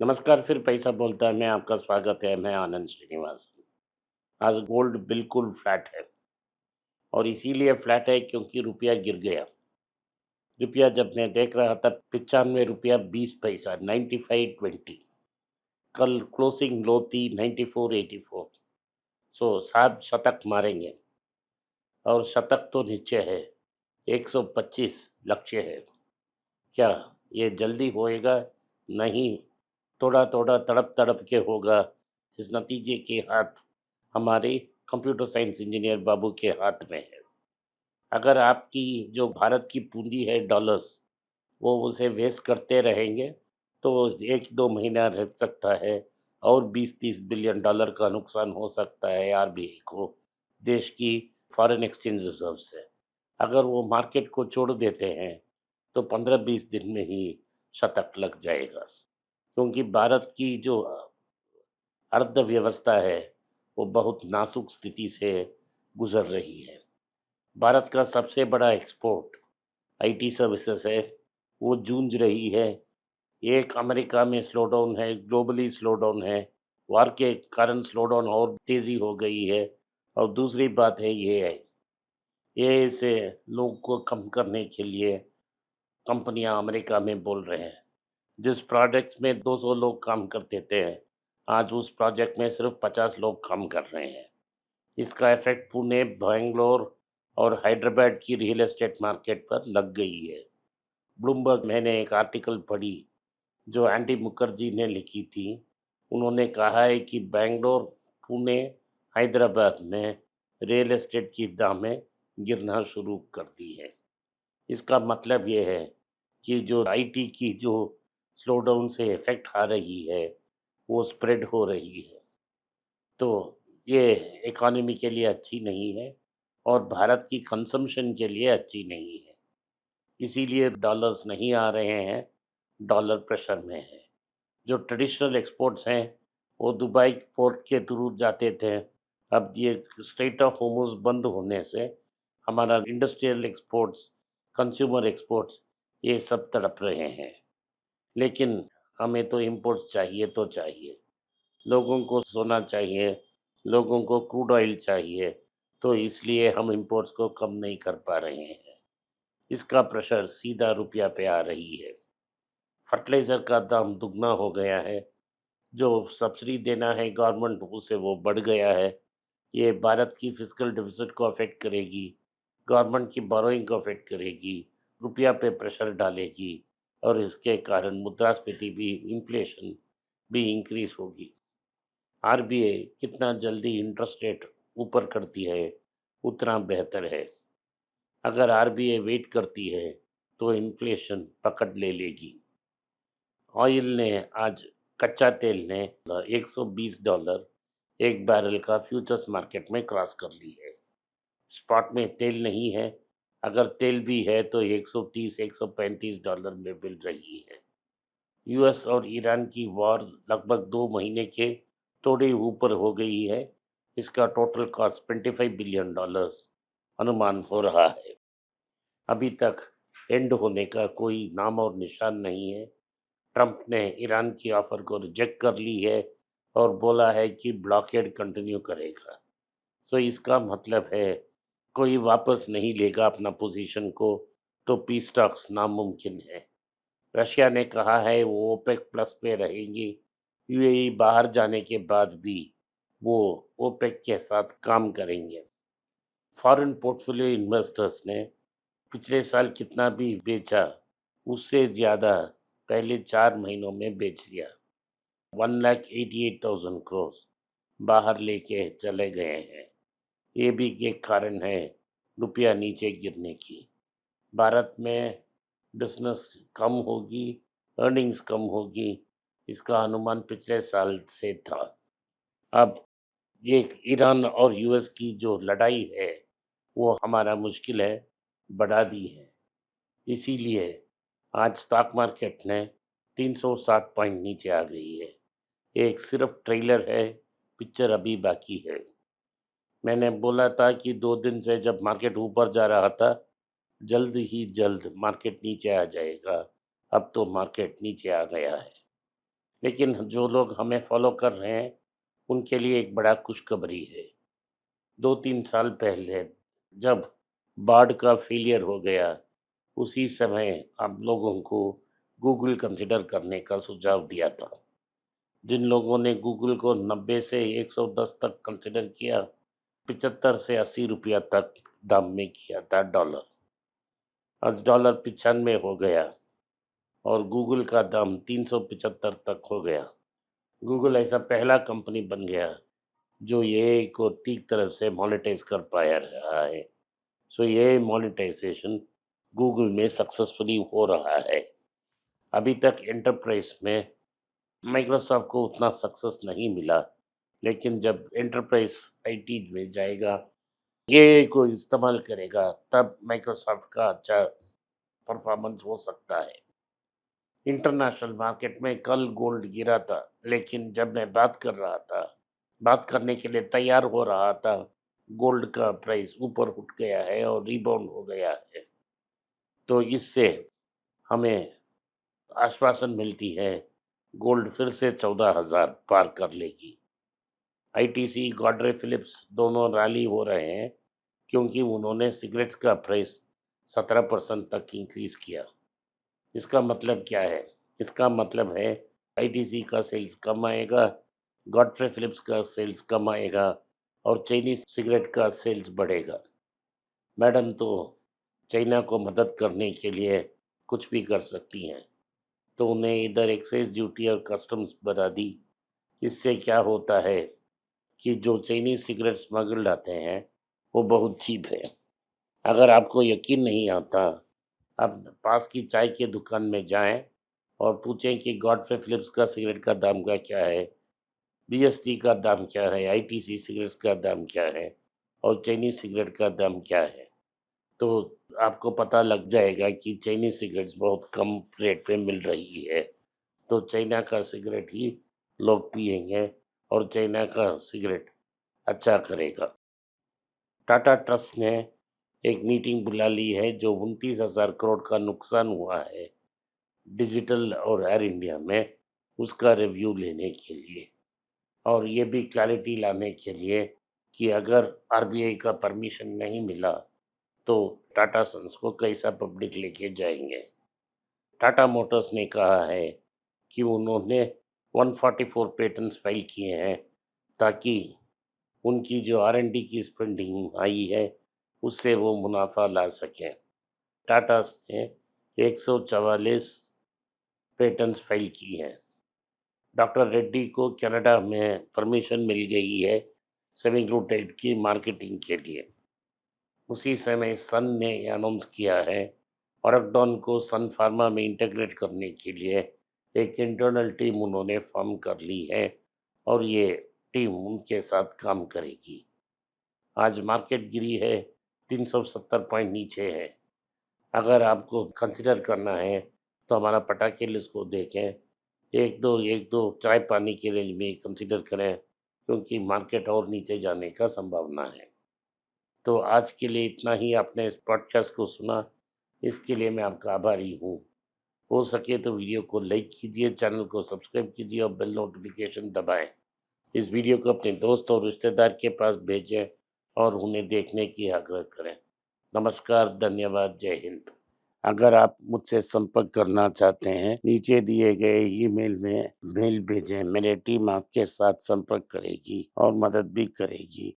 नमस्कार, फिर पैसा बोलता है, मैं आपका स्वागत है, मैं आनंद श्रीनिवासन। आज गोल्ड बिल्कुल फ्लैट है और इसीलिए फ्लैट है क्योंकि रुपया गिर गया। रुपया जब मैं देख रहा था 95 रुपया 20 पैसा 95.20, कल क्लोजिंग लो थी 94.84। सो साहब शतक मारेंगे और शतक तो नीचे है, 125 लक्ष्य है। क्या ये जल्दी होएगा? नहीं, थोड़ा-थोड़ा, तड़प-तड़प के होगा। इस नतीजे के हाथ हमारे कंप्यूटर साइंस इंजीनियर बाबू के हाथ में है। अगर आपकी जो भारत की पूँजी है डॉलर्स, वो उसे वेस्ट करते रहेंगे, तो 1-2 महीना रह सकता है और 20-30 बिलियन डॉलर का नुकसान हो सकता है आरबीआई को, देश की फॉरेन एक्सचेंज रिज़र्व से। अगर वो मार्केट को छोड़ देते हैं, तो 15-20 दिन में ही शतक लग जाएगा। क्योंकि भारत की जो अर्थव्यवस्था है, वो बहुत नाजुक स्थिति से गुज़र रही है। भारत का सबसे बड़ा एक्सपोर्ट आईटी सर्विसेज है, वो जूझ रही है। एक अमेरिका में स्लोडाउन है, ग्लोबली स्लोडाउन है, वार के कारण स्लोडाउन और तेज़ी हो गई है। और दूसरी बात है एआई। एआई से लोग को कम करने के लिए कंपनियां अमेरिका में बोल रहे हैं। जिस प्रोजेक्ट में 200 लोग काम करते थे, आज उस प्रोजेक्ट में सिर्फ 50 लोग काम कर रहे हैं। इसका इफेक्ट पुणे, बैंगलोर और हैदराबाद की रियल एस्टेट मार्केट पर लग गई है। ब्लूमबर्ग मैंने एक आर्टिकल पढ़ी जो एंडी मुखर्जी ने लिखी थी। उन्होंने कहा है कि बैंगलोर, पुणे, हैदराबाद में रियल एस्टेट की दामें गिरना शुरू कर दी है। इसका मतलब ये है कि जो आईटी की जो स्लोडाउन से इफेक्ट आ रही है, वो स्प्रेड हो रही है। तो ये इकॉनमी के लिए अच्छी नहीं है और भारत की कंजम्पशन के लिए अच्छी नहीं है। इसीलिए डॉलर्स नहीं आ रहे हैं, डॉलर प्रेशर में है। जो ट्रेडिशनल एक्सपोर्ट्स हैं, वो दुबई पोर्ट के थ्रू जाते थे। अब ये स्ट्रेट ऑफ होर्मुज़ बंद होने से हमारा इंडस्ट्रियल एक्सपोर्ट्स, कंज्यूमर एक्सपोर्ट्स, ये सब तड़प रहे हैं। लेकिन हमें तो इम्पोर्ट्स चाहिए तो चाहिए। लोगों को सोना चाहिए, लोगों को क्रूड ऑयल चाहिए, तो इसलिए हम इम्पोर्ट्स को कम नहीं कर पा रहे हैं। इसका प्रेशर सीधा रुपया पे आ रही है। फर्टिलाइज़र का दाम दुगना हो गया है, जो सब्सिडी देना है गवर्नमेंट उसे वो बढ़ गया है। ये भारत की फिस्कल डेफिसिट को अफेक्ट करेगी, गवर्नमेंट की बोरोइंग को अफेक्ट करेगी, रुपया पे प्रेशर डालेगी और इसके कारण मुद्रास्फीति भी, इन्फ्लेशन भी इंक्रीज होगी। आरबीआई कितना जल्दी इंटरेस्ट रेट ऊपर करती है, उतना बेहतर है। अगर आरबीआई वेट करती है, तो इन्फ्लेशन पकड़ ले लेगी। ऑयल ने आज कच्चा तेल ने $120 एक बैरल का फ्यूचर्स मार्केट में क्रॉस कर ली है। स्पॉट में तेल नहीं है, अगर तेल भी है तो 130 $135 में मिल रही है। यूएस और ईरान की वॉर लगभग 2 महीने के थोड़े ऊपर हो गई है। इसका टोटल कॉस्ट $25 बिलियन अनुमान हो रहा है। अभी तक एंड होने का कोई नाम और निशान नहीं है। ट्रंप ने ईरान की ऑफर को रिजेक्ट कर ली है और बोला है कि ब्लॉकेड कंटिन्यू करेगा। तो इसका मतलब है कोई वापस नहीं लेगा अपना पोजीशन को, तो पीस टॉक्स नामुमकिन है। रशिया ने कहा है वो ओपेक प्लस पे रहेंगी। यूएई बाहर जाने के बाद भी वो ओपेक के साथ काम करेंगे। फॉरेन पोर्टफोलियो इन्वेस्टर्स ने पिछले साल कितना भी बेचा, उससे ज़्यादा पहले 4 महीनों में बेच लिया। 1,88,000 करोड़ बाहर लेके चले गए हैं। ये भी एक कारण है रुपया नीचे गिरने की। भारत में बिजनेस कम होगी, अर्निंग्स कम होगी, इसका अनुमान पिछले साल से था। अब ये ईरान और यूएस की जो लड़ाई है, वो हमारा मुश्किल है बढ़ा दी है। इसीलिए आज स्टॉक मार्केट ने 360 पॉइंट नीचे आ गई है। ये एक सिर्फ ट्रेलर है, पिक्चर अभी बाकी है। मैंने बोला था कि 2 दिन से जब मार्केट ऊपर जा रहा था, जल्द ही जल्द मार्केट नीचे आ जाएगा। अब तो मार्केट नीचे आ गया है। लेकिन जो लोग हमें फॉलो कर रहे हैं उनके लिए एक बड़ा खुशखबरी है। 2-3 साल पहले जब बाढ़ का फेलियर हो गया, उसी समय आप लोगों को गूगल कंसिडर करने का सुझाव दिया था। जिन लोगों ने गूगल को 90 से 110 तक कंसिडर किया, 75 से 80 रुपया तक दाम में किया था डॉलर। आज डॉलर 95 हो गया और गूगल का दाम 375 तक हो गया। गूगल ऐसा पहला कंपनी बन गया जो एआई को ठीक तरह से मोनेटाइज कर पाया रहा है। सो ये मोनेटाइजेशन गूगल में सक्सेसफुली हो रहा है। अभी तक एंटरप्राइज में माइक्रोसॉफ्ट को उतना सक्सेस नहीं मिला, लेकिन जब एंटरप्राइज आईटी में जाएगा, एआई को इस्तेमाल करेगा, तब माइक्रोसॉफ्ट का अच्छा परफॉर्मेंस हो सकता है। इंटरनेशनल मार्केट में कल गोल्ड गिरा था, लेकिन जब मैं बात कर रहा था, बात करने के लिए तैयार हो रहा था, गोल्ड का प्राइस ऊपर उठ गया है और रिबाउंड हो गया है। तो इससे हमें आश्वासन मिलती है, गोल्ड फिर से 14,000 पार कर लेगी। आईटीसी, गॉड्रे फिलिप्स दोनों रैली हो रहे हैं क्योंकि उन्होंने सिगरेट्स का प्राइस 17% तक इंक्रीज किया। इसका मतलब क्या है? इसका मतलब है आईटीसी का सेल्स कम आएगा, गॉडफ्रे फिलिप्स का सेल्स कम आएगा और चाइनीज सिगरेट का सेल्स बढ़ेगा। मैडम तो चाइना को मदद करने के लिए कुछ भी कर सकती हैं, तो उन्हें इधर एक्साइज ड्यूटी और कस्टम्स बढ़ा दी। इससे क्या होता है कि जो चाइनीज सिगरेट स्मगल्ड आते हैं वो बहुत चीप है। अगर आपको यकीन नहीं आता, आप पास की चाय की दुकान में जाएं और पूछें कि गॉडफ्रे फिलिप्स का सिगरेट का दाम का क्या है, बीएसटी का दाम क्या है, आईटीसी सिगरेट्स का दाम क्या है और चाइनीज सिगरेट का दाम क्या है, तो आपको पता लग जाएगा कि चाइनीज सिगरेट्स बहुत कम रेट पे मिल रही है। तो चाइना का सिगरेट ही लोग पिएंगे और चाइना का सिगरेट अच्छा करेगा। टाटा ट्रस्ट ने एक मीटिंग बुला ली है जो 29,000 करोड़ का नुकसान हुआ है डिजिटल और एयर इंडिया में, उसका रिव्यू लेने के लिए और ये भी क्लैरिटी लाने के लिए कि अगर आरबीआई का परमिशन नहीं मिला तो टाटा सन्स को कैसा पब्लिक लेके जाएंगे। टाटा मोटर्स ने कहा है कि उन्होंने 144 पेटेंट्स फाइल किए हैं ताकि उनकी जो आर&डी की स्पेंडिंग आई है उससे वो मुनाफा ला सकें। टाटा ने 144 पेटेंट्स फाइल की हैं। डॉक्टर रेड्डी को कनाडा में परमिशन मिल गई है सेमीग्लूटाइड की मार्केटिंग के लिए। उसी समय सन ने अनाउंस किया है ऑरकडॉन को सन फार्मा में इंटीग्रेट करने के लिए एक इंटरनल टीम उन्होंने फॉर्म कर ली है और ये टीम उनके साथ काम करेगी। आज मार्केट गिरी है, 370 पॉइंट नीचे है। अगर आपको कंसिडर करना है तो हमारा पटाखे लिस्ट को देखें, एक दो चाय पानी की रेंज में कंसिडर करें क्योंकि मार्केट और नीचे जाने का संभावना है। तो आज के लिए इतना ही। आपने इस पॉडकास्ट को सुना, इसके लिए मैं आपका आभारी हूँ। हो सके तो वीडियो को लाइक कीजिए, चैनल को सब्सक्राइब कीजिए और बेल नोटिफिकेशन दबाएं। इस वीडियो को अपने दोस्त और रिश्तेदार के पास भेजें और उन्हें देखने की आग्रह करें। नमस्कार, धन्यवाद, जय हिंद। अगर आप मुझसे संपर्क करना चाहते हैं, नीचे दिए गए ईमेल में मेल भेजें। मेरी टीम आपके साथ संपर्क करेगी और मदद भी करेगी।